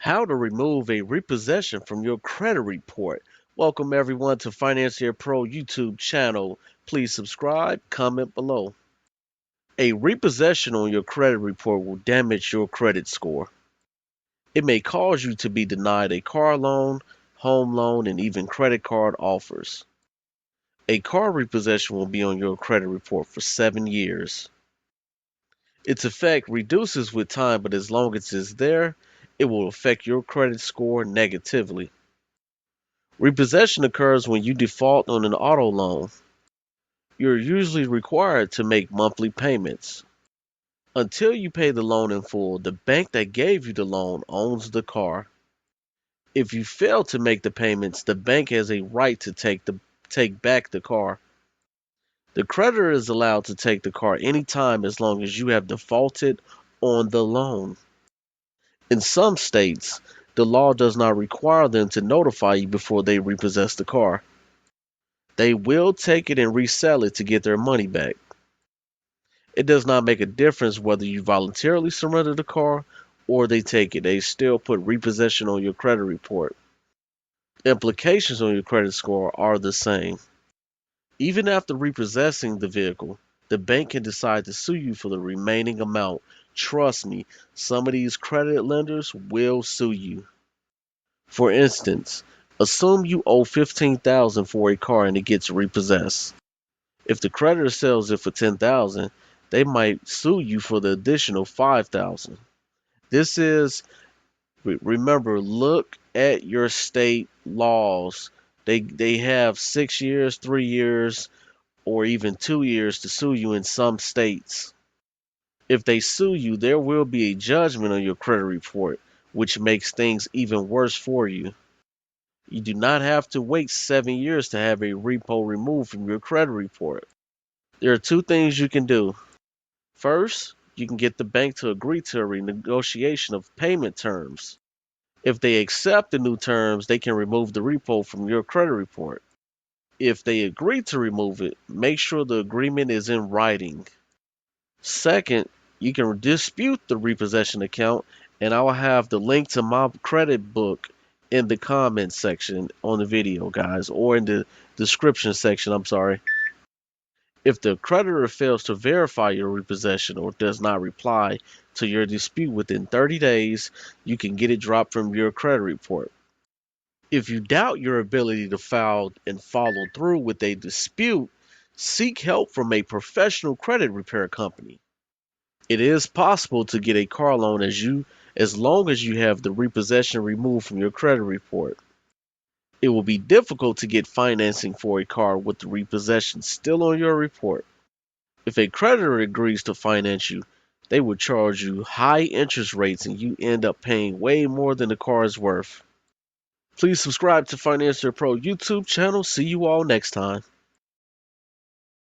How to remove a repossession from your credit report. Welcome everyone to Financier Pro YouTube channel. Please subscribe, comment below. A repossession on your credit report will damage your credit score. It may cause you to be denied a car loan, home loan, and even credit card offers. A car repossession will be on your credit report for 7 years. Its effect reduces with time, but as long as it's there, it will affect your credit score negatively. Repossession occurs when you default on an auto loan. You're usually required to make monthly payments. Until you pay the loan in full, the bank that gave you the loan owns the car. If you fail to make the payments, the bank has a right to take back the car. The creditor is allowed to take the car anytime as long as you have defaulted on the loan. In some states, the law does not require them to notify you before they repossess the car. They will take it and resell it to get their money back. It does not make a difference whether you voluntarily surrender the car or they take it. They still put repossession on your credit report. Implications on your credit score are the same. Even after repossessing the vehicle, the bank can decide to sue you for the remaining amount. Trust me, some of these credit lenders will sue you. For instance, assume you owe $15,000 for a car and it gets repossessed. If the creditor sells it for $10,000, they might sue you for the additional $5,000. This is remember, look at your state laws. They have 6 years, 3 years, or even 2 years to sue you in some states. If they sue you, there will be a judgment on your credit report, which makes things even worse for you. You do not have to wait 7 years to have a repo removed from your credit report. There are two things you can do. First, you can get the bank to agree to a renegotiation of payment terms. If they accept the new terms, they can remove the repo from your credit report. If they agree to remove it, make sure the agreement is in writing. Second, you can dispute the repossession account, and I will have the link to my credit book in the comments section on the video, guys, or in the description section, I'm sorry. If the creditor fails to verify your repossession or does not reply to your dispute within 30 days, you can get it dropped from your credit report. If you doubt your ability to file and follow through with a dispute, seek help from a professional credit repair company. It is possible to get a car loan as long as you have the repossession removed from your credit report. It will be difficult to get financing for a car with the repossession still on your report. If a creditor agrees to finance you, they will charge you high interest rates and you end up paying way more than the car is worth. Please subscribe to Financier Pro YouTube channel. See you all next time.